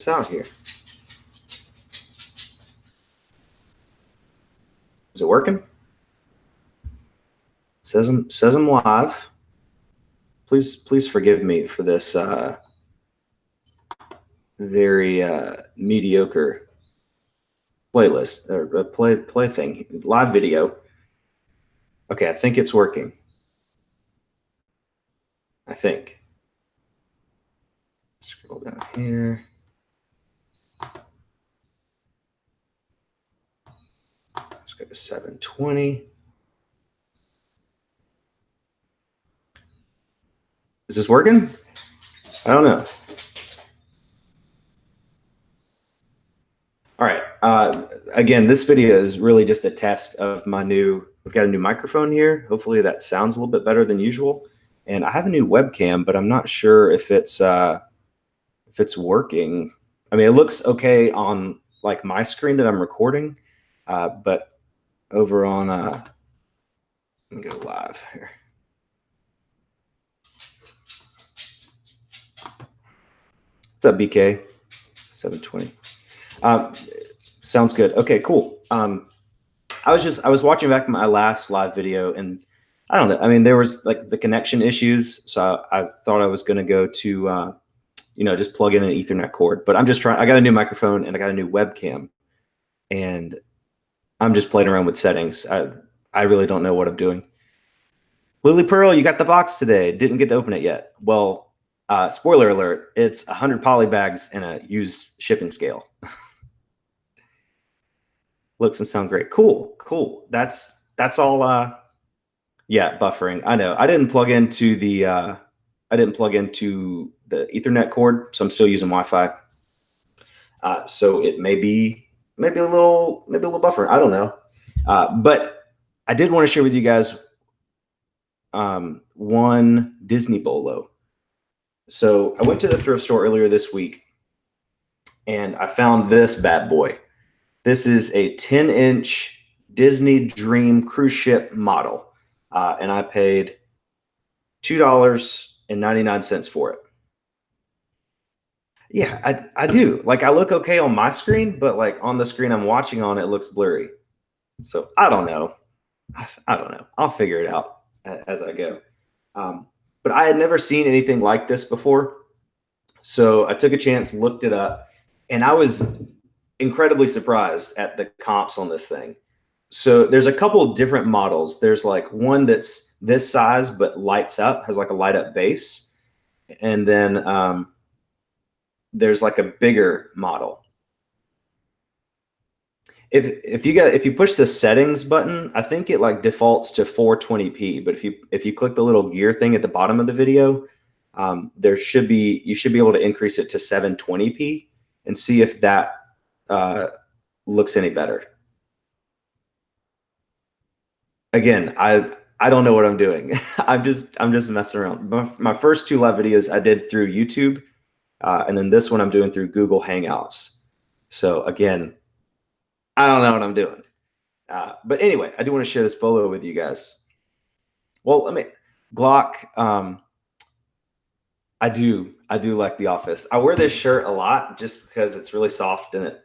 this out here. Is it working? Says I'm live. Please forgive me for this very mediocre playlist or play thing. Live video. Okay, I think it's working. I think. Scroll down here. Let's go to 720. Is this working? I don't know. All right. Again, this video is really just a test of my new, we've got a new microphone here. Hopefully that sounds a little bit better than usual. And I have a new webcam, but I'm not sure if it's working. I mean, it looks okay on like my screen that I'm recording, but over on, let me go live here. What's up, BK? 720. Sounds good. Okay, cool. I was watching back my last live video, and I don't know. I mean, there was like the connection issues, so I thought I was going to go to, just plug in an Ethernet cord. But I'm just trying. I got a new microphone and I got a new webcam, and I'm just playing around with settings. I really don't know what I'm doing. Lily Pearl, you got the box today. Didn't get to open it yet. Well, spoiler alert, it's 100 poly bags and a used shipping scale. Looks and sound great. Cool. That's all. Yeah, buffering. I know. I didn't plug into the Ethernet cord, so I'm still using Wi-Fi. So it may be a little buffering. I don't know. But I did want to share with you guys one Disney Bolo. So I went to the thrift store earlier this week, and I found this bad boy. This is a 10-inch Disney Dream cruise ship model, and I paid $2.99 for it. Yeah, I do. Like, I look okay on my screen, but like on the screen I'm watching on, it looks blurry. So I don't know. I don't know. I'll figure it out as I go. But I had never seen anything like this before. So I took a chance, looked it up, and I was incredibly surprised at the comps on this thing. So there's a couple of different models. There's like one that's this size but lights up, has like a light up base. And then there's like a bigger model. If you push the settings button, I think it like defaults to 420p. But if you click the little gear thing at the bottom of the video, you should be able to increase it to 720p and see if that looks any better. Again, I don't know what I'm doing. I'm just messing around. My first two live videos I did through YouTube, and then this one I'm doing through Google Hangouts. So again, I don't know what I'm doing. But anyway, I do want to share this Bolo with you guys. Well, Glock. I do like The Office. I wear this shirt a lot just because it's really soft and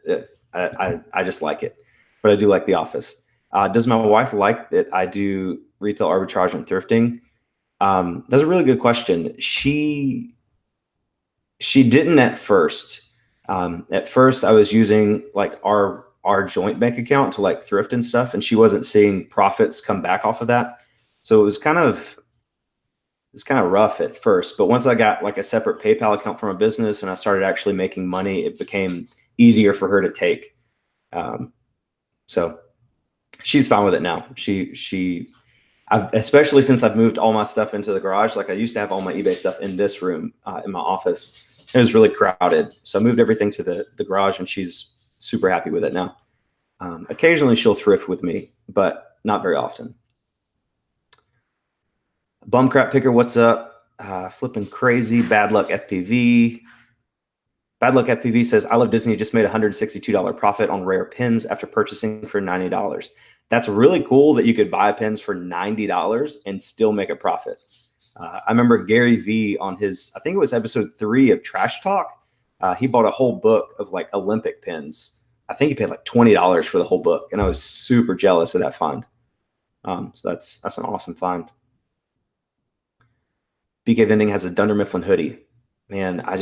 I just like it. But I do like The Office. Does my wife like that I do retail arbitrage and thrifting? That's a really good question. She didn't at first. At first, I was using like our joint bank account to like thrift and stuff, and she wasn't seeing profits come back off of that. So it was kind of rough at first. But once I got like a separate PayPal account from a business and I started actually making money, it became easier for her to take. So she's fine with it now. Especially since I've moved all my stuff into the garage. Like I used to have all my eBay stuff in this room in my office. It was really crowded. So I moved everything to the garage, and she's super happy with it now. Occasionally she'll thrift with me, but not very often. Bum Crap Picker, what's up? Flipping crazy. Bad Luck FPV. Bad Luck FPV says, I Love Disney just made $162 profit on rare pins after purchasing for $90. That's really cool that you could buy pins for $90 and still make a profit. I remember Gary V on his, I think it was episode 3 of Trash Talk, He bought a whole book of like Olympic pins. I think he paid like $20 for the whole book, and I was super jealous of that find. So that's an awesome find. BK Vending has a Dunder Mifflin hoodie. Man, I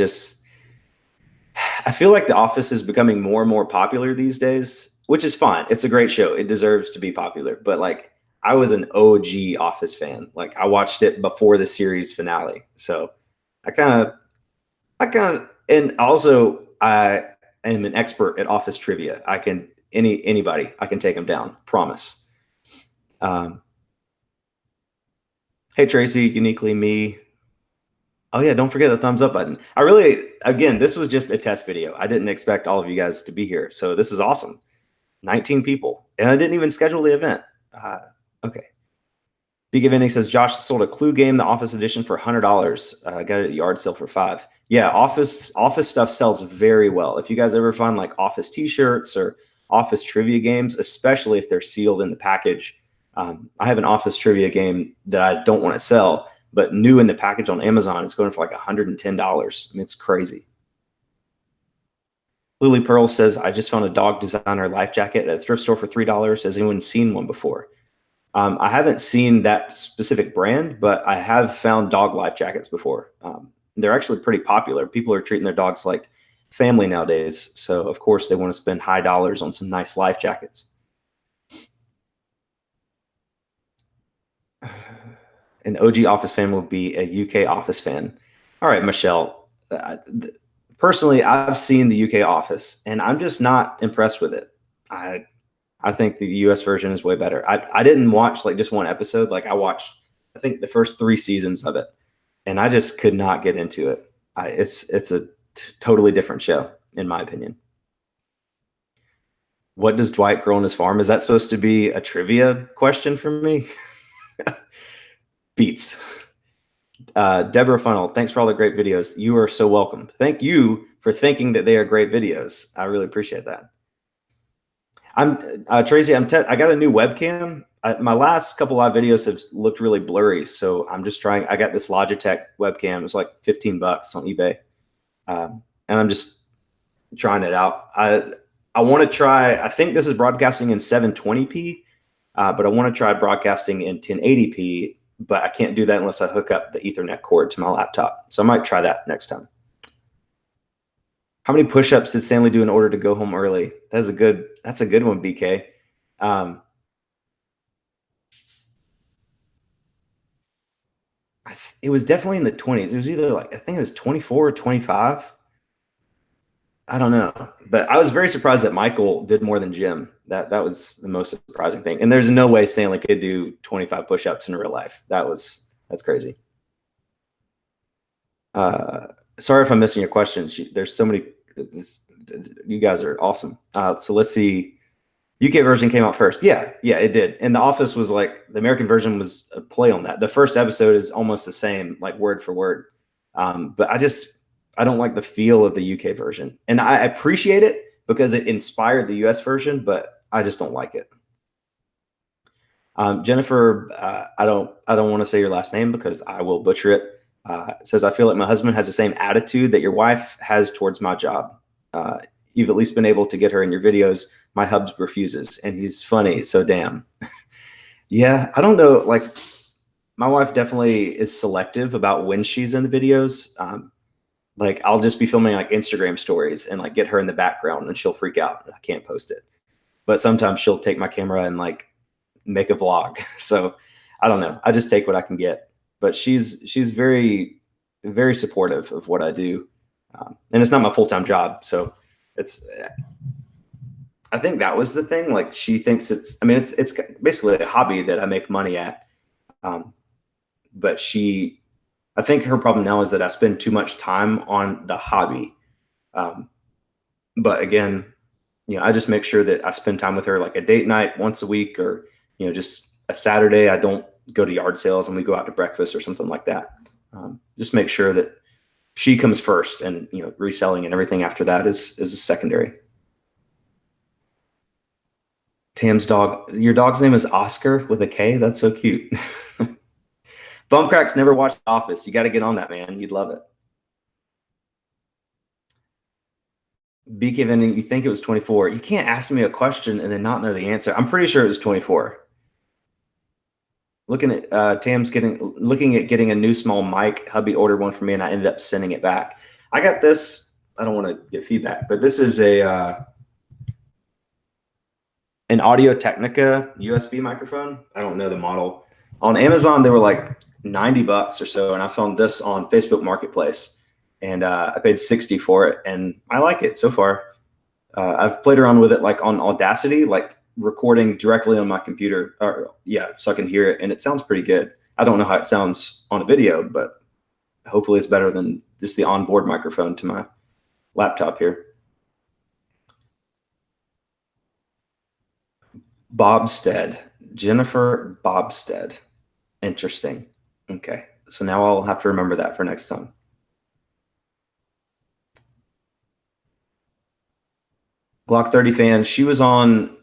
feel like The Office is becoming more and more popular these days, which is fine. It's a great show. It deserves to be popular. But like, I was an OG Office fan. Like, I watched it before the series finale. So and also I am an expert at Office trivia. I can anybody I can take them down. Promise. Um, hey Tracy, uniquely me. Oh yeah, don't forget the thumbs up button. I really, again, this was just a test video. I didn't expect all of you guys to be here, so this is awesome. 19 people, and I didn't even schedule the event. Okay. Big Evening says Josh sold a Clue game, the Office edition, for $100. Got it at the yard sale for $5. Yeah, Office stuff sells very well. If you guys ever find like Office T-shirts or Office trivia games, especially if they're sealed in the package. I have an Office trivia game that I don't want to sell, but new in the package on Amazon, it's going for like $110. I mean, it's crazy. Lily Pearl says, I just found a dog designer life jacket at a thrift store for $3. Has anyone seen one before? I haven't seen that specific brand, but I have found dog life jackets before. They're actually pretty popular. People are treating their dogs like family nowadays. So, of course, they want to spend high dollars on some nice life jackets. An OG Office fan will be a UK Office fan. All right, Michelle. Personally, I've seen the UK Office, and I'm just not impressed with it. I think the US version is way better. I didn't watch like just one episode. Like I watched, I think the first 3 seasons of it, and I just could not get into it. It's a totally different show, in my opinion. What does Dwight grow on his farm? Is that supposed to be a trivia question for me? Beats. Deborah Funnel, thanks for all the great videos. You are so welcome. Thank you for thinking that they are great videos. I really appreciate that. I'm Tracy. I got a new webcam. My last couple live videos have looked really blurry, so I'm just trying. I got this Logitech webcam. It's like $15 on eBay, and I'm just trying it out. I want to try. I think this is broadcasting in 720p, but I want to try broadcasting in 1080p. But I can't do that unless I hook up the Ethernet cord to my laptop. So I might try that next time. How many push-ups did Stanley do in order to go home early? That's a good one, BK. It was definitely in the 20s. It was either like, I think it was 24 or 25. I don't know, but I was very surprised that Michael did more than Jim. That was the most surprising thing. And there's no way Stanley could do 25 push-ups in real life. That's crazy. Sorry if I'm missing your questions. There's so many. You guys are awesome. So let's see. UK version came out first. Yeah, it did. And The Office was like, the American version was a play on that. The first episode is almost the same, like word for word. But I don't like the feel of the UK version. And I appreciate it because it inspired the US version, but I just don't like it. Jennifer, I don't want to say your last name because I will butcher it. It says, I feel like my husband has the same attitude that your wife has towards my job. You've at least been able to get her in your videos. My hubs refuses, and he's funny, so damn. Yeah, I don't know. Like, my wife definitely is selective about when she's in the videos. Like, I'll just be filming like Instagram stories and like get her in the background, and she'll freak out. I can't post it. But sometimes she'll take my camera and like make a vlog. So I don't know. I just take what I can get. But she's very, very supportive of what I do, and it's not my full-time job. So I think that was the thing. Like, she thinks it's basically a hobby that I make money at. But I think her problem now is that I spend too much time on the hobby. But again, I just make sure that I spend time with her, like a date night once a week, or, just a Saturday. I don't go to yard sales and we go out to breakfast or something like that. Just make sure that she comes first, and, reselling and everything after that is a secondary. Tam's dog. Your dog's name is Oscar with a K? That's so cute. Bumpcrack's never watched The Office. You got to get on that, man. You'd love it. BK vending, you think it was 24. You can't ask me a question and then not know the answer. I'm pretty sure it was 24. Looking at Tam's looking at getting a new small mic. Hubby ordered one for me and I ended up sending it back. I got this. I don't want to get feedback, but this is an Audio Technica USB microphone. I don't know the model. On Amazon, they were like $90 or so, and I found this on Facebook Marketplace, and I paid 60 for it, and I like it so far. I've played around with it like on Audacity, like recording directly on my computer, so I can hear it, and it sounds pretty good. I don't know how it sounds on a video, but hopefully it's better than just the onboard microphone to my laptop here. Bobstead, Jennifer Bobstead. Interesting. Okay, so now I'll have to remember that for next time. Glock 30 fan, she was on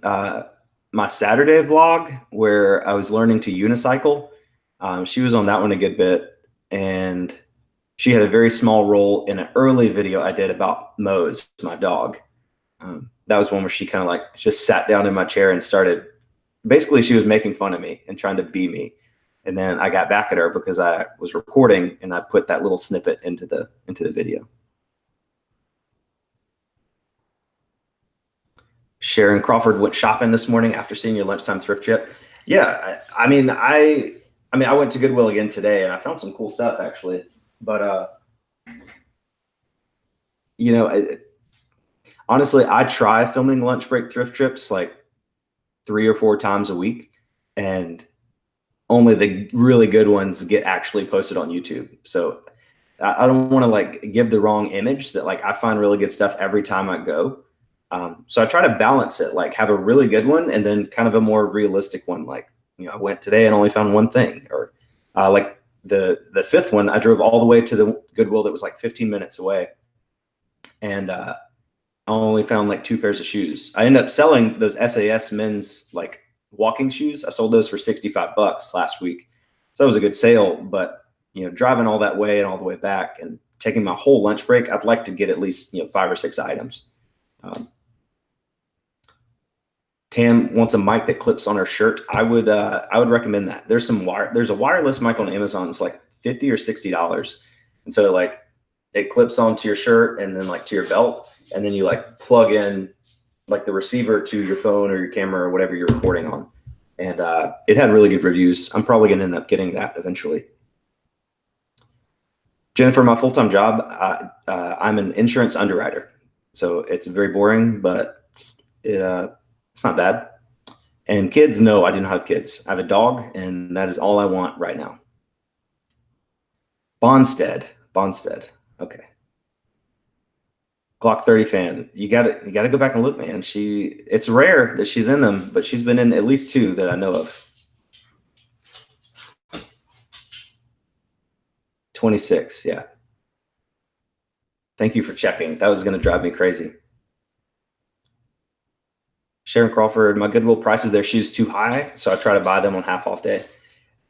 my Saturday vlog where I was learning to unicycle. She was on that one a good bit, and she had a very small role in an early video I did about Mose, my dog. That was one where she kind of like just sat down in my chair and started, basically she was making fun of me and trying to be me. And then I got back at her because I was recording and I put that little snippet into the video. Sharon Crawford went shopping this morning after seeing your lunchtime thrift trip. Yeah, I mean, I went to Goodwill again today and I found some cool stuff actually. But you know, honestly, I try filming lunch break thrift trips like 3 or 4 times a week, and only the really good ones get actually posted on YouTube. So I don't want to like give the wrong image that like I find really good stuff every time I go. So I try to balance it, like have a really good one and then kind of a more realistic one. Like, you know, I went today and only found one thing, or like the fifth one, I drove all the way to the Goodwill that was like 15 minutes away. And I only found like 2 pairs of shoes. I ended up selling those SAS men's like walking shoes. I sold those for $65 last week. So it was a good sale, but you know, driving all that way and all the way back and taking my whole lunch break, I'd like to get at least, you know, 5 or 6 items. Tam wants a mic that clips on her shirt. I would recommend that. There's a wireless mic on Amazon. It's like $50 or $60. And so like it clips onto your shirt and then like to your belt. And then you like plug in like the receiver to your phone or your camera or whatever you're recording on. And it had really good reviews. I'm probably gonna end up getting that eventually. Jennifer, my full-time job, I'm an insurance underwriter. So it's very boring, but it's not bad. And kids, no, I do not have kids. I have a dog, and that is all I want right now. Bondstead. Okay. Glock 30 fan. You gotta go back and look, man. It's rare that she's in them, but she's been in at least 2 that I know of. 26, yeah. Thank you for checking. That was gonna drive me crazy. Sharon Crawford, my Goodwill prices their shoes too high, so I try to buy them on half off day.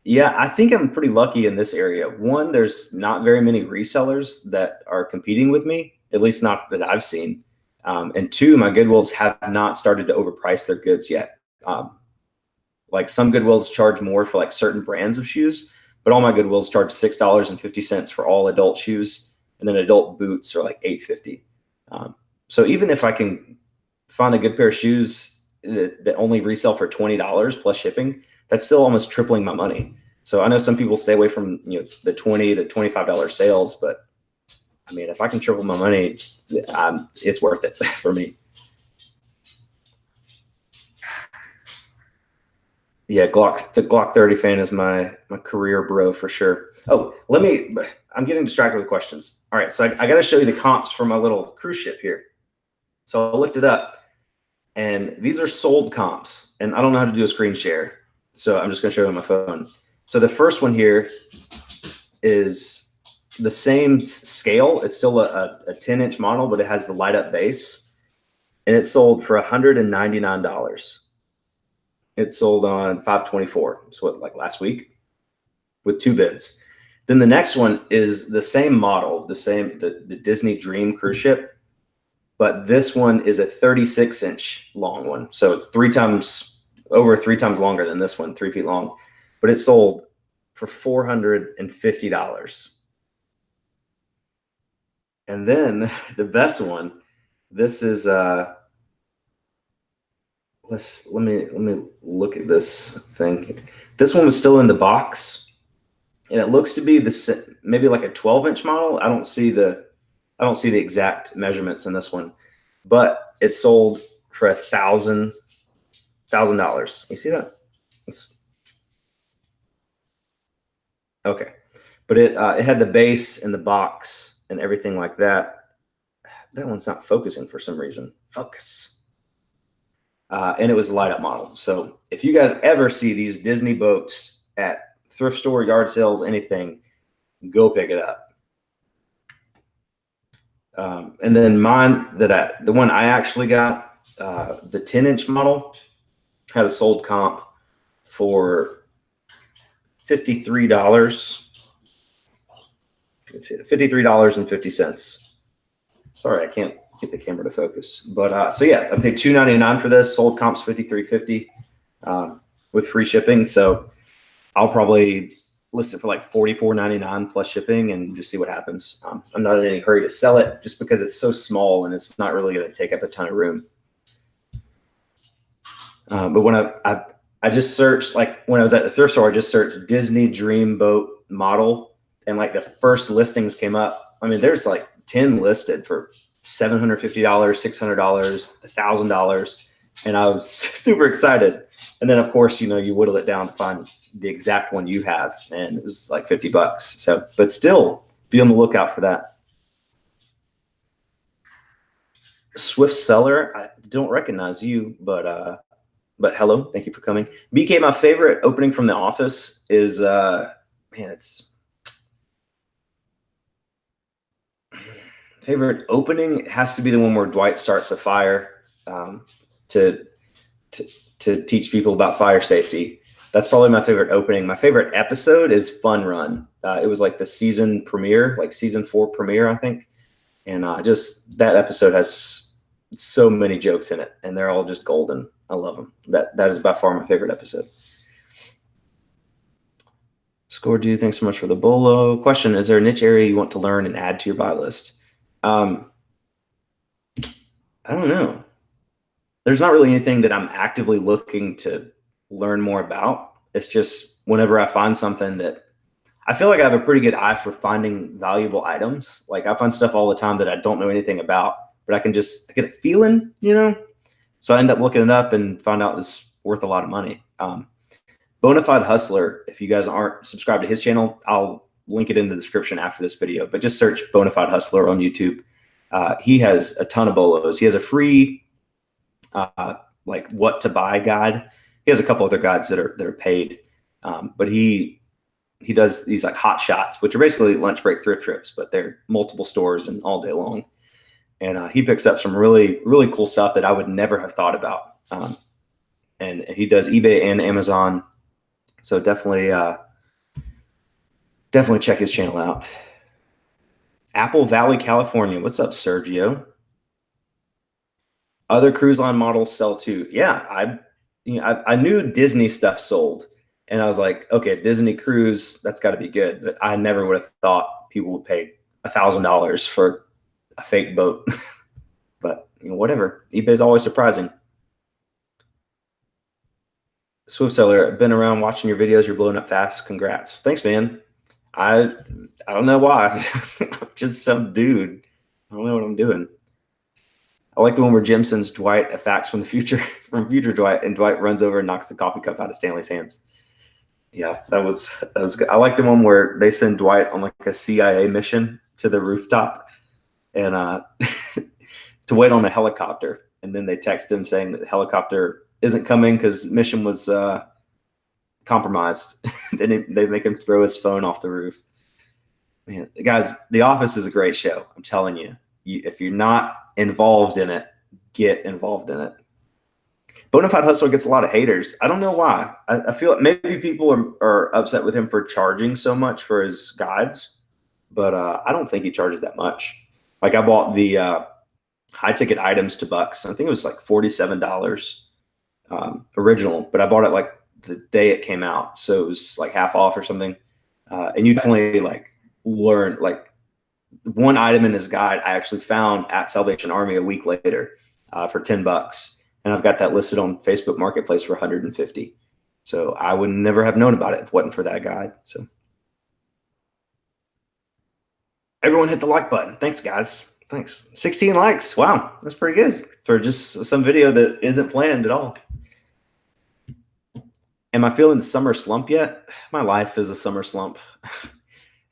Yeah, I think I'm pretty lucky in this area. One, there's not very many resellers that are competing with me, at least not that I've seen. And 2, my Goodwills have not started to overprice their goods yet. Like some Goodwills charge more for like certain brands of shoes, but all my Goodwills charge $6.50 for all adult shoes, and then adult boots are like $8.50. So even if I can find a good pair of shoes that only resell for $20 plus shipping, that's still almost tripling my money. So I know some people stay away from, you know, the $20 to $25 sales, but I mean, if I can triple my money, it's worth it for me. Yeah, the Glock 30 fan is my career bro for sure. Oh, I'm getting distracted with questions. All right, so I got to show you the comps for my little cruise ship here. So I looked it up, and these are sold comps, and I don't know how to do a screen share, so I'm just going to show you on my phone. So the first one here is the same scale. It's still a 10-inch model, but it has the light up base, and it sold for $199. It sold on 5/24, so what, like last week, with 2 bids. Then the next one is the same model, the Disney Dream cruise ship, but this one is a 36-inch long one. So it's over three times longer than this one, 3 feet long. But it sold for $450. And then the best one, this is let me look at this thing. This one was still in the box, and it looks to be maybe like a 12-inch model. I don't see the exact measurements in this one, but it sold for $1,000. You see that? It's okay, but it had the base and the box and everything like that. That one's not focusing for some reason. Focus. And it was a light up model. So if you guys ever see these Disney boats at thrift store, yard sales, anything, go pick it up. And then the one I actually got, the 10-inch model, had a sold comp for $53. You can see it, $53.50. Sorry, I can't get the camera to focus. But so yeah, I paid $2.99 for this. Sold comps $53.50 with free shipping. So I'll probably list it for like $44.99 plus shipping and just see what happens. I'm not in any hurry to sell it just because it's so small and it's not really going to take up a ton of room. But when I just searched, like when I was at the thrift store, I just searched Disney Dream Boat model, and like the first listings came up. I mean, there's like 10 listed for $750, $600, $1,000, and I was super excited. And then, of course, you whittle it down to find the exact one you have, and it was like $50. So, but still, be on the lookout for that. Swift Seller, I don't recognize you, but hello, thank you for coming. BK, my favorite opening from The Office is favorite opening has to be the one where Dwight starts a fire to teach people about fire safety. That's probably my favorite opening. My favorite episode is Fun Run. It was like the season premiere, like season 4 premiere, I think. And just that episode has so many jokes in it, and they're all just golden. I love them. That is by far my favorite episode. Score Dude, thanks so much for the Bolo. Question, is there a niche area you want to learn and add to your buy list? I don't know. There's not really anything that I'm actively looking to learn more about. It's just whenever I find something that I feel like I have a pretty good eye for finding valuable items. Like I find stuff all the time that I don't know anything about, but I get a feeling, So I end up looking it up and find out it's worth a lot of money. Bonafide Hustler, if you guys aren't subscribed to his channel, I'll link it in the description after this video, but just search Bonafide Hustler on YouTube. He has a ton of bolos. He has a free like what to buy guide. He has a couple other guides that are paid, but he does these like hot shots, which are basically lunch break thrift trips, but they're multiple stores and all day long. And he picks up some really, really cool stuff that I would never have thought about. And he does eBay and Amazon. So definitely check his channel out. Apple Valley, California. What's up, Sergio? Other cruise line models sell too. Yeah, I knew Disney stuff sold, and I was like, okay, Disney cruise, that's got to be good. But I never would have thought people would pay $1,000 for a fake boat. But whatever. eBay's always surprising. Swift Seller, I've been around watching your videos. You're blowing up fast. Congrats. Thanks, man. I don't know why. I'm just some dude. I don't know what I'm doing. I like the one where Jim sends Dwight a fax from the future, from future Dwight, and Dwight runs over and knocks the coffee cup out of Stanley's hands. Yeah, that was good. I like the one where they send Dwight on like a CIA mission to the rooftop and to wait on a helicopter, and then they text him saying that the helicopter isn't coming because mission was compromised. Then they make him throw his phone off the roof. Man, guys, The Office is a great show. I'm telling you. If you're not involved in it, get involved in it. Bonafide Hustler gets a lot of haters. I don't know why. I feel like maybe people are upset with him for charging so much for his guides, but I don't think he charges that much. Like I bought the high ticket items to bucks. I think it was like $47 original, but I bought it like the day it came out, so it was like half off or something. And you definitely like learn like one item in his guide I actually found at Salvation Army a week later for $10, and I've got that listed on Facebook Marketplace for 150. So I would never have known about it if it wasn't for that guide. So everyone hit the like button. Thanks, guys. Thanks. 16 likes. Wow, that's pretty good for just some video that isn't planned at all. Am I feeling the summer slump yet? My life is a summer slump.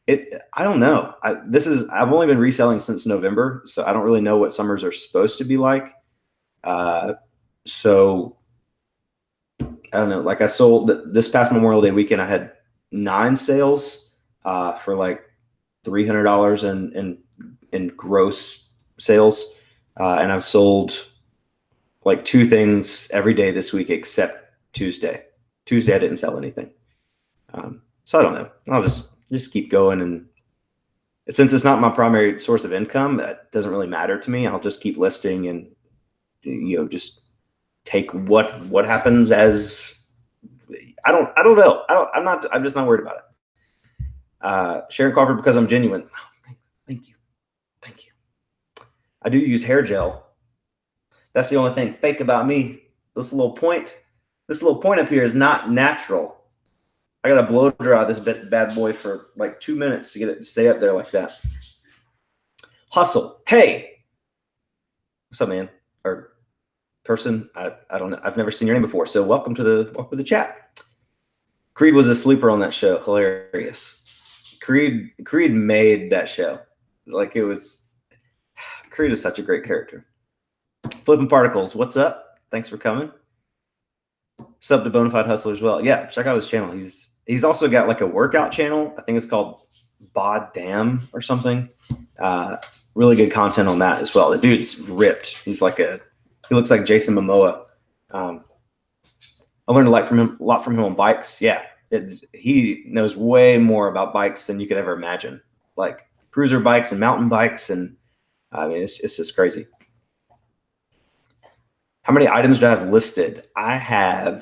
I don't know. I've only been reselling since November, so I don't really know what summers are supposed to be like. So I don't know. Like I sold this past Memorial Day weekend, I had 9 sales for like $300 in gross sales, and I've sold like 2 things every day this week except Tuesday. Tuesday I didn't sell anything. So I don't know. I'll just keep going, and since it's not my primary source of income, that doesn't really matter to me. I'll just keep listing and just take what happens as I don't know. I'm just not worried about it. Sharon Crawford, because I'm genuine. Oh, thank you. I do use hair gel. That's the only thing fake about me. This little point up here is not natural. I got to blow dry this bad boy for like 2 minutes to get it to stay up there like that. Hustle. Hey, what's up, man? Or person? I don't know. I've never seen your name before. So welcome to the chat. Creed was a sleeper on that show. Hilarious. Creed made that show. Like it was. Creed is such a great character. Flipping Particles. What's up? Thanks for coming. Sub to Bonafide Hustler as well. Yeah, check out his channel. He's also got like a workout channel. I think it's called Bod Damn or something. Really good content on that as well. The dude's ripped. He looks like Jason Momoa. I learned a lot from him on bikes. Yeah, he knows way more about bikes than you could ever imagine. Like cruiser bikes and mountain bikes, and I mean it's just crazy. How many items do I have listed? I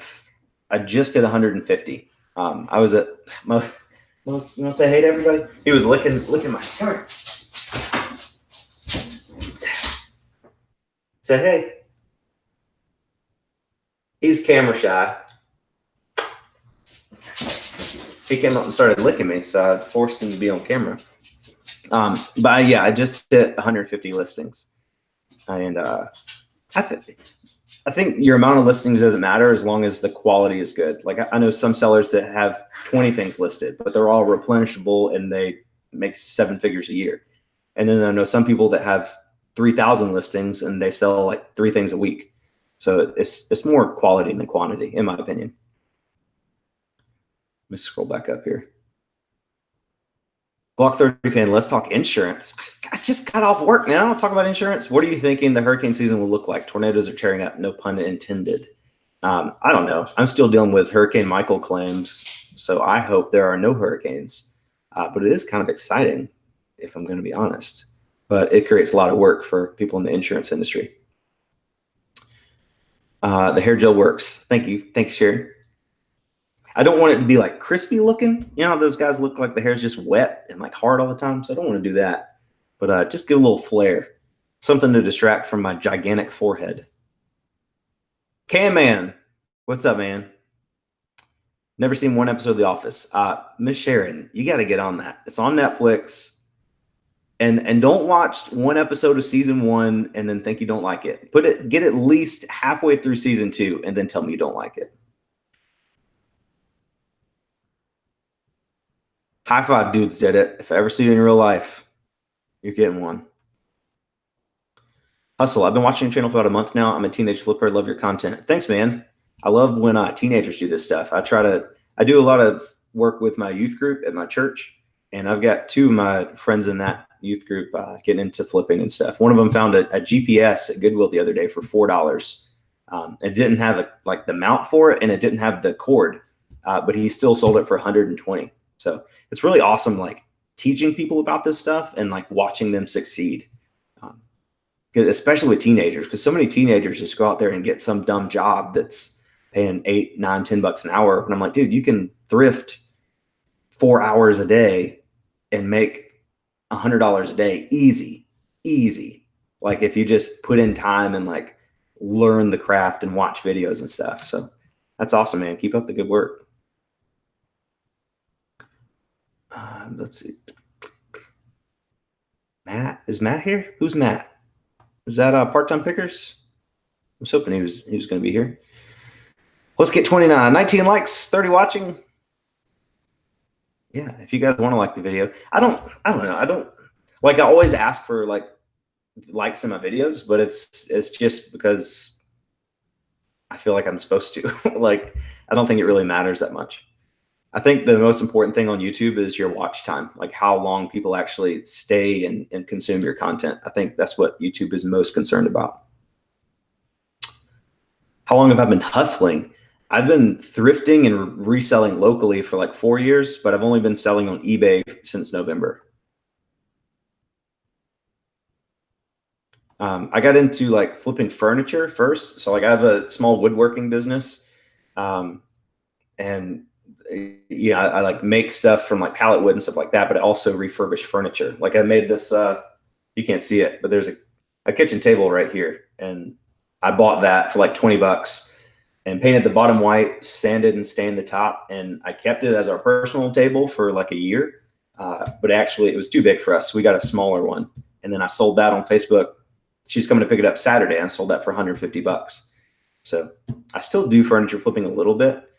just hit 150. I was at you want to say hey to everybody? He was licking my shirt. Say hey. He's camera shy. He came up and started licking me, so I forced him to be on camera. But yeah, I just hit 150 listings, and I think your amount of listings doesn't matter as long as the quality is good. Like I know some sellers that have 20 things listed, but they're all replenishable and they make 7 figures a year. And then I know some people that have 3,000 listings and they sell like 3 things a week. So it's more quality than quantity, in my opinion. Let me scroll back up here. Block 30 fan, let's talk insurance. I just got off work, man. I don't talk about insurance. What are you thinking the hurricane season will look like? Tornadoes are tearing up, no pun intended. I don't know. I'm still dealing with Hurricane Michael claims, so I hope there are no hurricanes. But it is kind of exciting, if I'm going to be honest. But it creates a lot of work for people in the insurance industry. The hair gel works. Thank you. Thanks, Sharon. I don't want it to be like crispy looking. You know how those guys look like the hair's just wet and like hard all the time? So I don't want to do that. But just give a little flair. Something to distract from my gigantic forehead. Cam Man. What's up, man? Never seen one episode of The Office. Miss Sharon, you got to get on that. It's on Netflix. And don't watch one episode of season 1 and then think you don't like it. Get at least halfway through season 2 and then tell me you don't like it. High five dudes did it. If I ever see you in real life, you're getting one. Hustle. I've been watching your channel for about a month now. I'm a teenage flipper. Love your content. Thanks, man. I love when teenagers do this stuff. I do a lot of work with my youth group at my church, and I've got 2 of my friends in that youth group getting into flipping and stuff. One of them found a GPS at Goodwill the other day for $4. It didn't have the mount for it, and it didn't have the cord, but he still sold it for 120. So it's really awesome, like teaching people about this stuff and like watching them succeed. especially with teenagers, because so many teenagers just go out there and get some dumb job that's paying 8, 9, $10 an hour. And I'm like, dude, you can thrift 4 hours a day and make $100 a day easy, easy. Like if you just put in time and like learn the craft and watch videos and stuff. So that's awesome, man. Keep up the good work. Let's see. Matt, is Matt here? Who's Matt? Is that Part-Time Pickers? I was hoping he was going to be here. Let's get 29, 19 likes, 30 watching. Yeah, if you guys want to like the video, I don't know. I don't like. I always ask for likes in my videos, but it's just because I feel like I'm supposed to. Like, I don't think it really matters that much. I think the most important thing on YouTube is your watch time, like how long people actually stay and consume your content. I think that's what YouTube is most concerned about. How long have I been hustling? I've been thrifting and reselling locally for like 4 years, but I've only been selling on eBay since November. I got into like flipping furniture first. So like I have a small woodworking business. And yeah, I like make stuff from like pallet wood and stuff like that, but I also refurbish furniture. Like I made this, you can't see it, but there's a kitchen table right here. And I bought that for like $20 and painted the bottom white, sanded and stained the top. And I kept it as our personal table for like a year. But actually it was too big for us. We got a smaller one. And then I sold that on Facebook. She's coming to pick it up Saturday, and I sold that for $150. So I still do furniture flipping a little bit,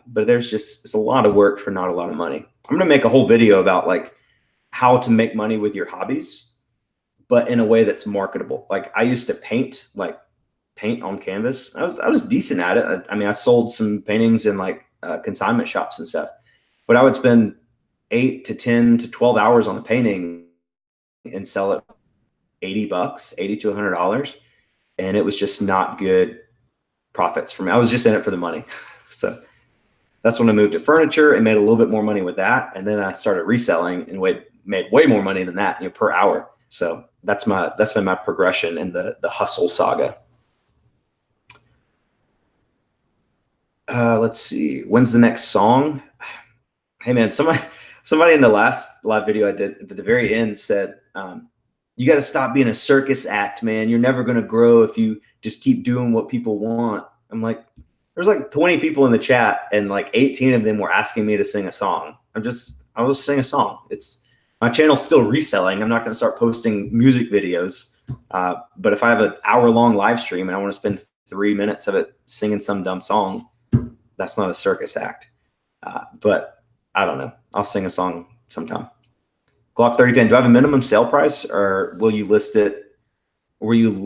but it's a lot of work for not a lot of money. I'm going to make a whole video about like how to make money with your hobbies, but in a way that's marketable. Like I used to paint on canvas. I was decent at it. I mean, I sold some paintings in like consignment shops and stuff, but I would spend 8 to 10 to 12 hours on a painting and sell it $80, $80 to $100. And it was just not good profits for me. I was just in it for the money. So that's when I moved to furniture and made a little bit more money with that. And then I started reselling and made way more money than that, per hour. So that's been my progression in the hustle saga. Let's see. When's the next song? Hey man, somebody in the last live video I did at the very end said, you got to stop being a circus act, man. You're never going to grow if you just keep doing what people want. I'm like, there's like 20 people in the chat and like 18 of them were asking me to sing a song. I was sing a song. My channel's still reselling. I'm not going to start posting music videos. But if I have an hour-long live stream and I want to spend 3 minutes of it singing some dumb song, that's not a circus act. But I don't know. I'll sing a song sometime. Glock 30 fan, do I have a minimum sale price, or will you list it? Do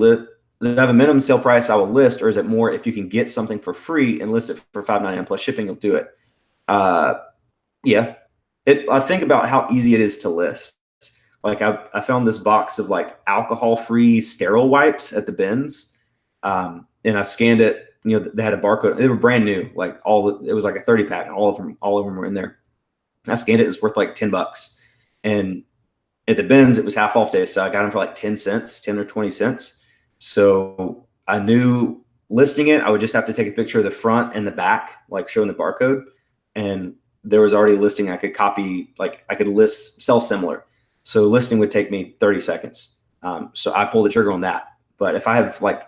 I have a minimum sale price I will list, or is it more if you can get something for free and list it for $5.99 plus shipping, you'll do it? Yeah. I think about how easy it is to list. Like I found this box of like alcohol-free sterile wipes at the bins, and I scanned it. They had a barcode. They were brand new. Like it was like a 30 pack. And all of them were in there. I scanned it. It's worth like $10. And at the bins, it was half off day. So I got them for like 10 cents, 10 or 20 cents. So I knew listing it, I would just have to take a picture of the front and the back, like showing the barcode. And there was already a listing I could copy, like I could sell similar. So listing would take me 30 seconds. So I pulled the trigger on that. But if I have like,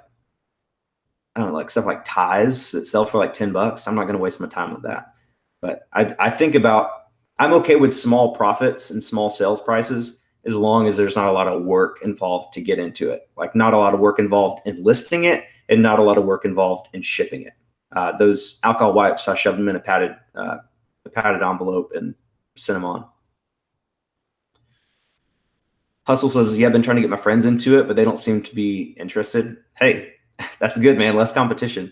I don't know, like stuff like ties that sell for like $10, I'm not going to waste my time with that. But I think about, I'm okay with small profits and small sales prices as long as there's not a lot of work involved to get into it. Like not a lot of work involved in listing it and not a lot of work involved in shipping it. Those alcohol wipes, I shoved them in a padded envelope and sent them on. Hustle says, yeah, I've been trying to get my friends into it, but they don't seem to be interested. Hey, that's good, man. Less competition.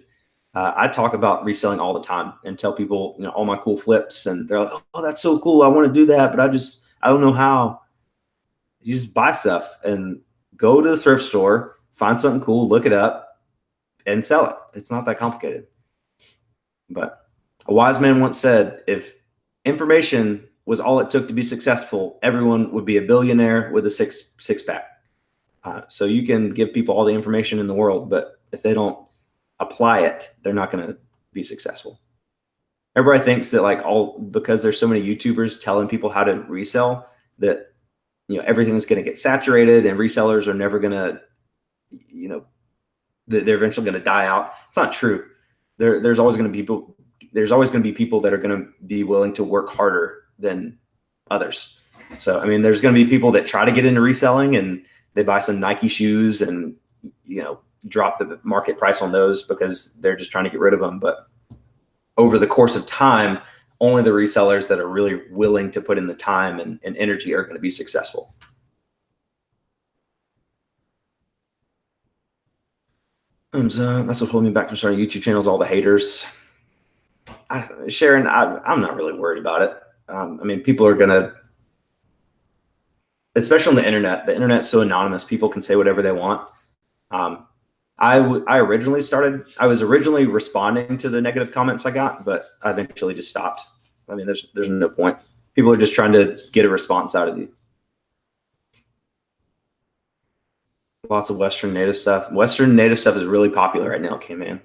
I talk about reselling all the time and tell people, all my cool flips, and they're like, oh, that's so cool. I want to do that, but I don't know how. You just buy stuff and go to the thrift store, find something cool, look it up, and sell it. It's not that complicated. But a wise man once said, if information was all it took to be successful, everyone would be a billionaire with a six pack. So you can give people all the information in the world, but if they don't apply it, they're not going to be successful. Everybody thinks that like all because there's so many YouTubers telling people how to resell that everything's going to get saturated and resellers are never going to they're eventually going to die out. It's not true. There's always going to be people. There's always going to be people that are going to be willing to work harder than others. So I mean, there's going to be people that try to get into reselling and they buy some Nike shoes and drop the market price on those because they're just trying to get rid of them. But over the course of time, only the resellers that are really willing to put in the time and energy are going to be successful. That's what holding me back from starting YouTube channels. All the haters. Sharon, I'm not really worried about it. I mean, people are gonna, especially on the internet. The internet's so anonymous. People can say whatever they want. I was originally responding to the negative comments I got, but I eventually just stopped. I mean, there's no point. People are just trying to get a response out of you. Lots of Western native stuff. Western native stuff is really popular right now, K-Man.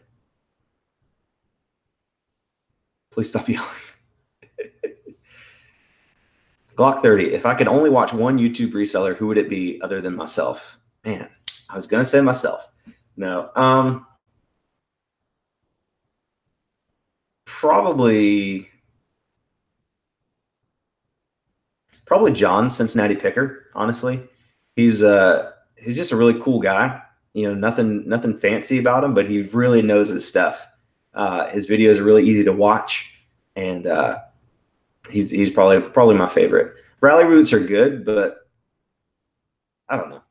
Please stop yelling. Glock 30. If I could only watch one YouTube reseller, who would it be other than myself? Man, I was going to say myself. No. Probably John, Cincinnati Picker, honestly. He's just a really cool guy. Nothing fancy about him, but he really knows his stuff. His videos are really easy to watch, and he's probably my favorite. Rally Roots are good, but I don't know.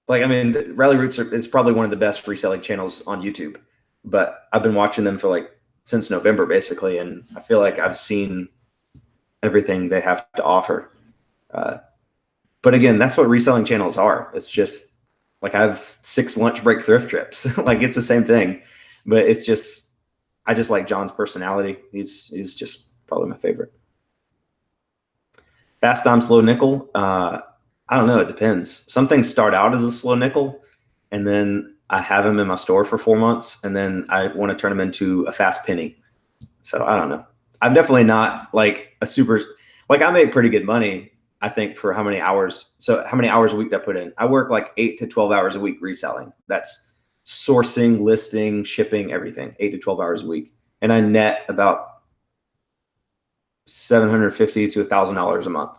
Like, I mean, Rally Roots it's probably one of the best reselling channels on YouTube, but I've been watching them for since November basically, and I feel like I've seen everything they have to offer. But again, that's what reselling channels are. It's just like I have 6 lunch break thrift trips. Like it's the same thing, but it's just I just like John's personality. He's just probably my favorite. Fast dime, slow nickel. I don't know. It depends. Some things start out as a slow nickel, and then I have them in my store for 4 months, and then I want to turn them into a fast penny. So I don't know. I'm definitely not like a super I make pretty good money, I think, for how many hours. So how many hours a week that I put in? I work like 8 to 12 hours a week reselling. That's sourcing, listing, shipping, everything. 8 to 12 hours a week, and I net about $750 to $1,000 a month.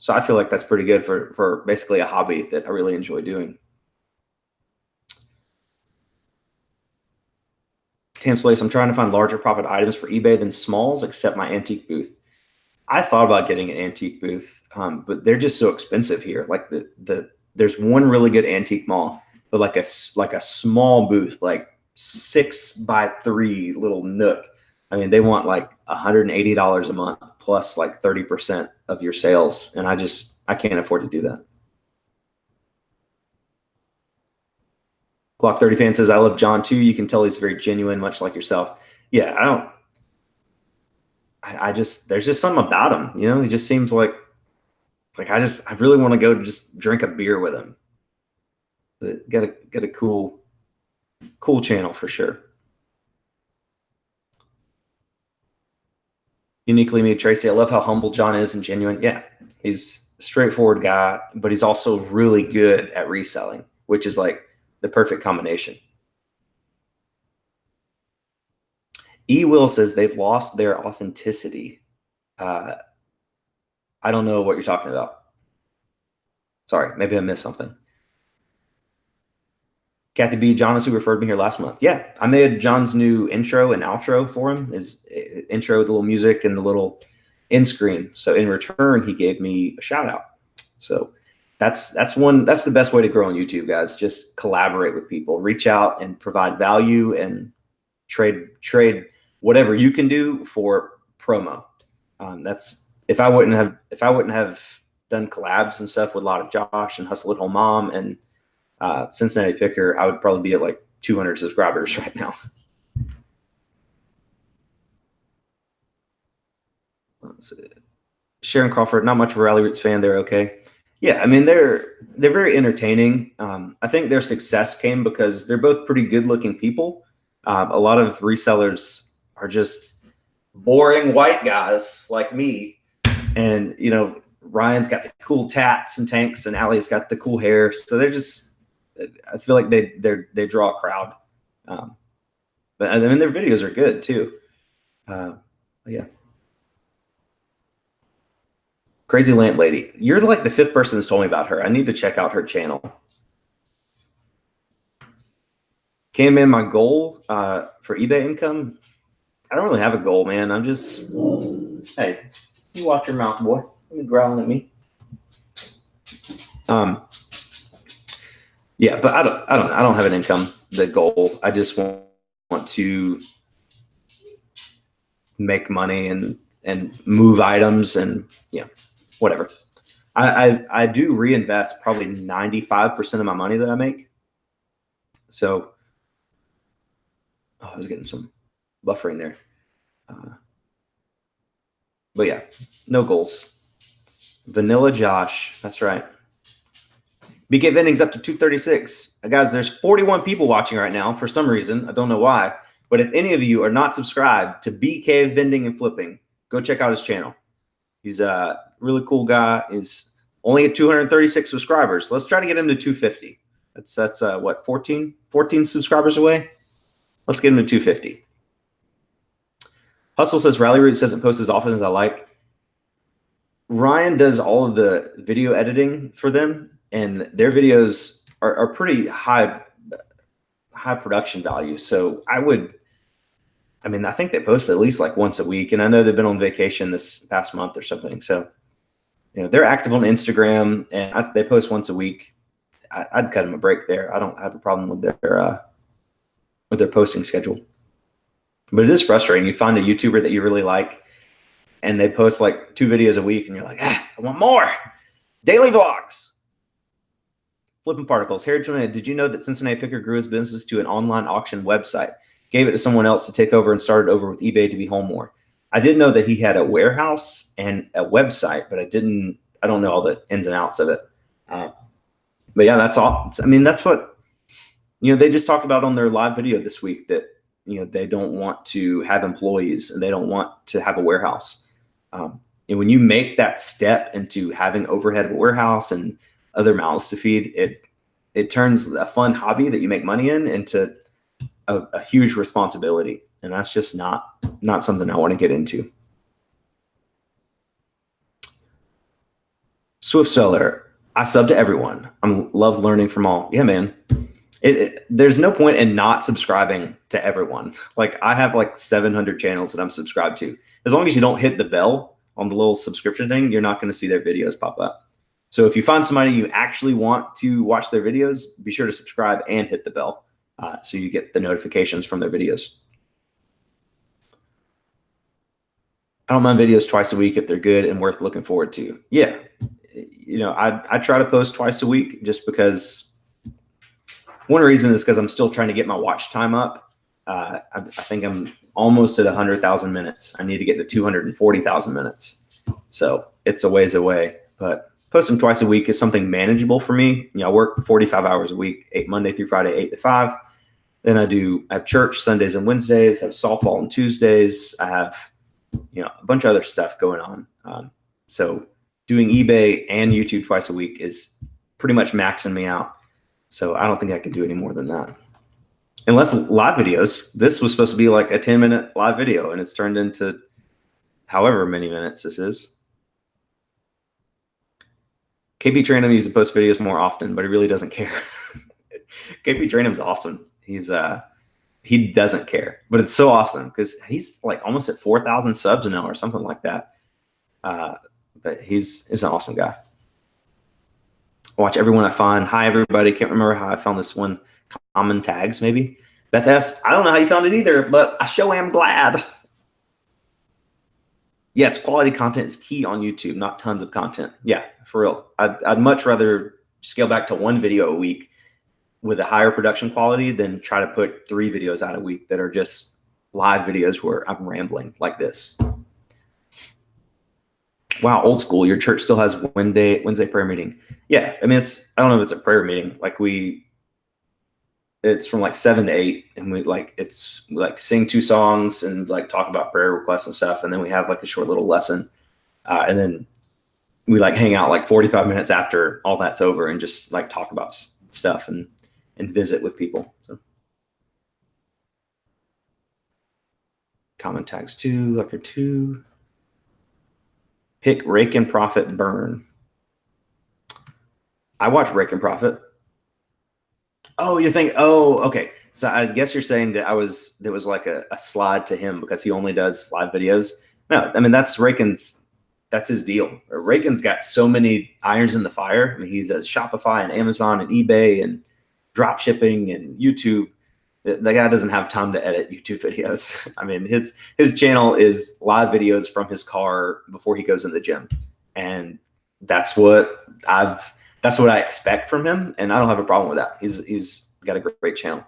So I feel like that's pretty good for basically a hobby that I really enjoy doing. Tam's Place, I'm trying to find larger profit items for eBay than smalls, except my antique booth. I thought about getting an antique booth, but they're just so expensive here. Like there's one really good antique mall, but like a small booth, like 6x3 little nook. I mean, they want like $180 a month plus like 30% of your sales, and I can't afford to do that. Glock 30 fan says, I love John too. You can tell he's very genuine, much like yourself. Yeah, there's just something about him. He just seems like I really want to go just drink a beer with him. Get a cool channel for sure. Uniquely me, Tracy. I love how humble John is and genuine. Yeah, he's a straightforward guy, but he's also really good at reselling, which is like the perfect combination. E. Will says they've lost their authenticity. I don't know what you're talking about. Sorry, maybe I missed something. Kathy B. John is who referred me here last month. Yeah, I made John's new intro and outro for him. His intro with the little music and the little end screen. So in return, he gave me a shout out. So that's the best way to grow on YouTube, guys. Just collaborate with people, reach out and provide value and trade whatever you can do for promo. That's if I wouldn't have done collabs and stuff with a lot of Josh and Hustle at Home Mom and Cincinnati Picker, I would probably be at like 200 subscribers right now. Sharon Crawford, not much of a Rally Roots fan. They're okay. Yeah, I mean they're very entertaining. I think their success came because they're both pretty good-looking people. A lot of resellers are just boring white guys like me, and Ryan's got the cool tats and tanks, and Allie's got the cool hair. So they're just, I feel like they draw a crowd. But I mean their videos are good too. Yeah. Crazy Lamp Lady. You're like the fifth person that's told me about her. I need to check out her channel. Came in my goal for eBay income. I don't really have a goal, man. I'm just, hey, you watch your mouth, boy. You growling at me. Yeah, but I don't have an income. The goal. I just want to make money and move items and whatever. I do reinvest probably 95% of my money that I make. So, I was getting some buffering there. But yeah, no goals. Vanilla Josh. That's right. BK Vending's up to 236. Guys, there's 41 people watching right now for some reason. I don't know why. But if any of you are not subscribed to BK Vending and Flipping, go check out his channel. He's a really cool guy. He's only at 236 subscribers. Let's try to get him to 250. That's what, 14 subscribers away? Let's get him to 250. Hustle says Rally Roots doesn't post as often as I like. Ryan does all of the video editing for them, and their videos are pretty high production value. So I think they post at least like once a week, and I know they've been on vacation this past month or something. So, they're active on Instagram, and they post once a week. I'd cut them a break there. I don't have a problem with their posting schedule. But it is frustrating. You find a YouTuber that you really like, and they post like 2 videos a week, and you're like, I want more. Daily vlogs. Flipping Particles. Harry Trinidad, did you know that Cincinnati Picker grew his business to an online auction website, gave it to someone else to take over, and started over with eBay to be home more? I did know that he had a warehouse and a website, but I don't know all the ins and outs of it. But yeah, that's all. I mean, that's what, they just talked about on their live video this week, that, they don't want to have employees and they don't want to have a warehouse. And when you make that step into having overhead of a warehouse and other mouths to feed, it turns a fun hobby that you make money in into a huge responsibility. And that's just not something I want to get into. Swift Seller, I sub to everyone. I love learning from all. Yeah, man. There's no point in not subscribing to everyone. Like, I have like 700 channels that I'm subscribed to. As long as you don't hit the bell on the little subscription thing, you're not going to see their videos pop up. So if you find somebody you actually want to watch their videos, be sure to subscribe and hit the bell so you get the notifications from their videos. I don't mind videos twice a week if they're good and worth looking forward to. Yeah. I try to post twice a week just because one reason is because I'm still trying to get my watch time up. I think I'm almost at 100,000 minutes. I need to get to 240,000 minutes. So it's a ways away, but posting twice a week is something manageable for me. I work 45 hours a week, Monday through Friday, 8 to 5. Then I have church Sundays and Wednesdays. I have softball on Tuesdays. I have, a bunch of other stuff going on. So doing eBay and YouTube twice a week is pretty much maxing me out. So I don't think I could do any more than that. Unless live videos. This was supposed to be like a 10-minute live video, and it's turned into however many minutes this is. KP Tranum needs to post videos more often, but he really doesn't care. KP Tranum's awesome. He doesn't care, but it's so awesome because he's like almost at 4,000 subs now or something like that. But he's an awesome guy. Watch everyone I find. Hi, everybody. Can't remember how I found this one. Common tags, maybe. Beth S., I don't know how you found it either, but I sure am glad. Yes, quality content is key on YouTube, not tons of content. Yeah, for real. I'd much rather scale back to 1 video a week with a higher production quality than try to put 3 videos out a week that are just live videos where I'm rambling like this. Wow, old school. Your church still has Wednesday prayer meeting. Yeah, I mean, I don't know if it's a prayer meeting. Like it's from like 7 to 8, and it's like sing 2 songs and like talk about prayer requests and stuff, and then we have like a short little lesson, and then we like hang out like 45 minutes after all that's over and just like talk about stuff and visit with people. So common tags 2, lecture 2. Pick Rake and Profit Burn. I watch Rake and Profit. Oh, you think? Oh, okay. So I guess you're saying that there was like a slide to him because he only does live videos. No, I mean that's his deal. Raken's got so many irons in the fire. I mean, he does Shopify and Amazon and eBay and drop shipping and YouTube. The guy doesn't have time to edit YouTube videos. I mean, his channel is live videos from his car before he goes in the gym, and that's what I expect from him, and I don't have a problem with that. He's got a great channel.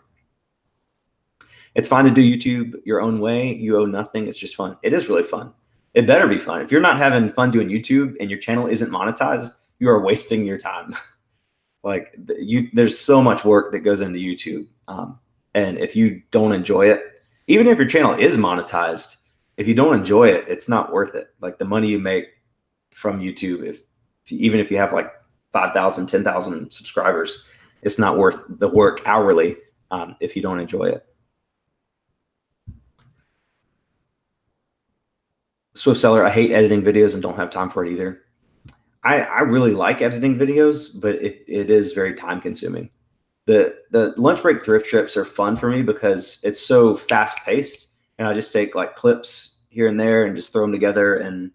It's fine to do YouTube your own way. You owe nothing. It's just fun. It is really fun. It better be fun. If you're not having fun doing YouTube and your channel isn't monetized, you are wasting your time. Like there's so much work that goes into YouTube. And if you don't enjoy it, even if your channel is monetized, if you don't enjoy it, it's not worth it. Like the money you make from YouTube, even if you have like 5,000, 10,000 subscribers, it's not worth the work hourly if you don't enjoy it. Swift Seller, I hate editing videos and don't have time for it either. I really like editing videos, but it is very time consuming. The lunch break thrift trips are fun for me because it's so fast paced, and I just take like clips here and there and just throw them together, and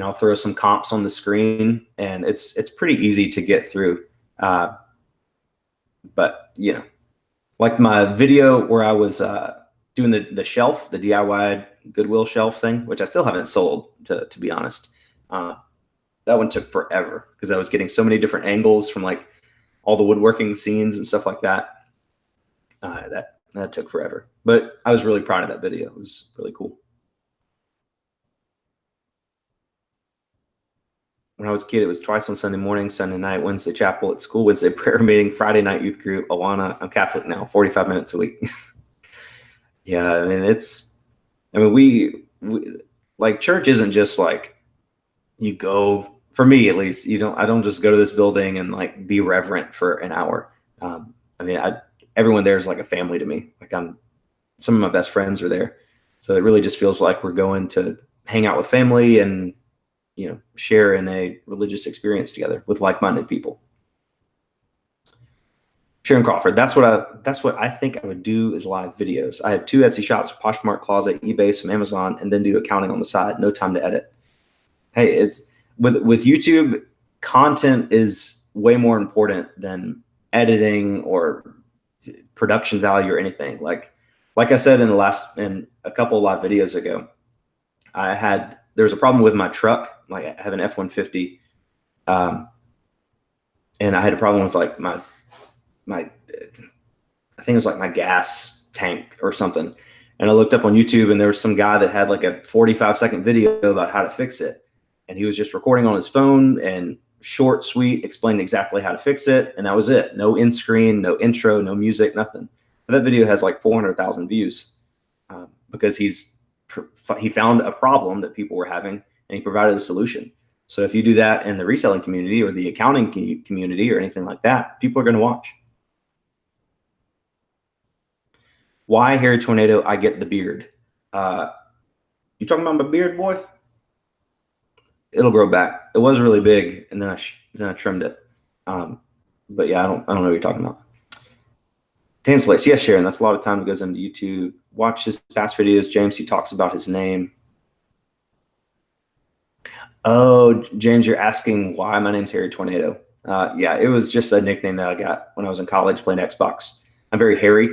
I'll throw some comps on the screen, and it's pretty easy to get through. But like my video where I was doing the shelf, the DIY Goodwill shelf thing, which I still haven't sold to be honest. That one took forever because I was getting so many different angles from like all the woodworking scenes and stuff like that. That took forever, but I was really proud of that video. It was really cool. When I was a kid, it was twice on Sunday morning, Sunday night, Wednesday chapel at school, Wednesday prayer meeting, Friday night youth group, Awana. I'm Catholic now, 45 minutes a week. Yeah, I mean, we like church isn't just like you go, for me at least, I don't just go to this building and like be reverent for an hour. I mean, everyone there is like a family to me. Like some of my best friends are there. So it really just feels like we're going to hang out with family and, share in a religious experience together with like-minded people. Sharon Crawford, that's what I think I would do is live videos. I have 2 Etsy shops, Poshmark Closet, eBay, some Amazon, and then do accounting on the side. No time to edit. Hey, it's with YouTube, content is way more important than editing or production value or anything. Like I said in a couple of live videos ago, there was a problem with my truck. Like I have an F-150, and I had a problem with like my I think it was like my gas tank or something. And I looked up on YouTube, and there was some guy that had like a 45-second video about how to fix it. And he was just recording on his phone and short, sweet, explained exactly how to fix it. And that was it. No end screen, no intro, no music, nothing. But that video has like 400,000 views because he found a problem that people were having, and he provided a solution. So if you do that in the reselling community or the accounting community or anything like that, people are going to watch. Why, Hairy Tornado, I get the beard? You talking about my beard, boy? It'll grow back. It was really big, and then I trimmed it. But yeah, I don't know what you're talking about. Tam's Place, yes, Sharon. That's a lot of time that goes into YouTube. Watch his past videos, James. He talks about his name. Oh, James, you're asking why my name's Hairy Tornado. Yeah, it was just a nickname that I got when I was in college playing Xbox. I'm very hairy.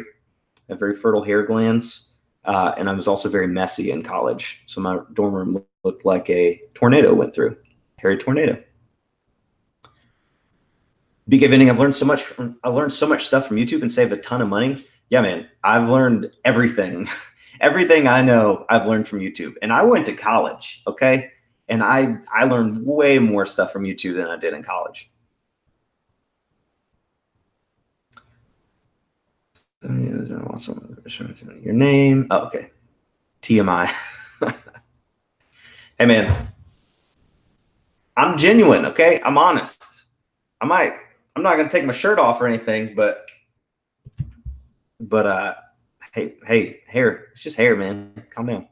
I have very fertile hair glands, and I was also very messy in college. So my dorm room looked like a tornado went through. Hairy Tornado. BK Vending, I learned so much stuff from YouTube and saved a ton of money. Yeah, man, I've learned everything. Everything I know, I've learned from YouTube. And I went to college, okay? And I learned way more stuff from YouTube than I did in college. Your name. Oh, okay. TMI. Hey man, I'm genuine, okay? I'm honest. I'm not gonna take my shirt off or anything, but hey, hair. It's just hair, man. Calm down.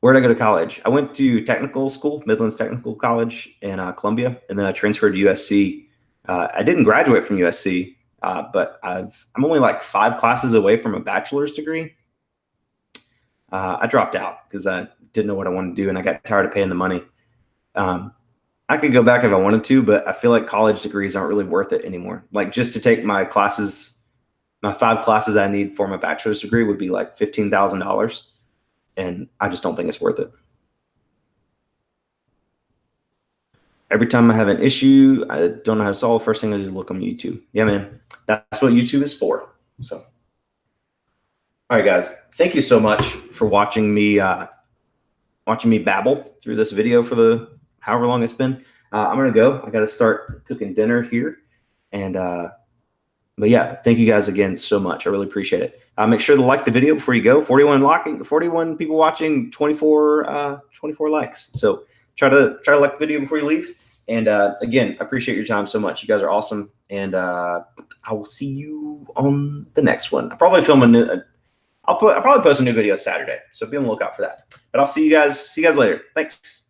Where did I go to college? I went to technical school, Midlands Technical College in Columbia, and then I transferred to USC. I didn't graduate from USC, but I'm only like 5 classes away from a bachelor's degree. I dropped out because I didn't know what I wanted to do, and I got tired of paying the money. I could go back if I wanted to, but I feel like college degrees aren't really worth it anymore. Like just to take my classes, my 5 classes I need for my bachelor's degree would be like $15,000. And I just don't think it's worth it. Every time I have an issue, I don't know how to solve, first thing I do is look on YouTube. Yeah, man, that's what YouTube is for. So, all right, guys, thank you so much for watching me babble through this video for the however long it's been. I'm gonna go. I got to start cooking dinner here, and but yeah, thank you guys again so much. I really appreciate it. Make sure to like the video before you go. 41 people watching, 24 likes. So try to like the video before you leave. And again, I appreciate your time so much. You guys are awesome. And I will see you on the next one. I'll probably post a new video Saturday. So be on the lookout for that. But I'll see you guys later. Thanks.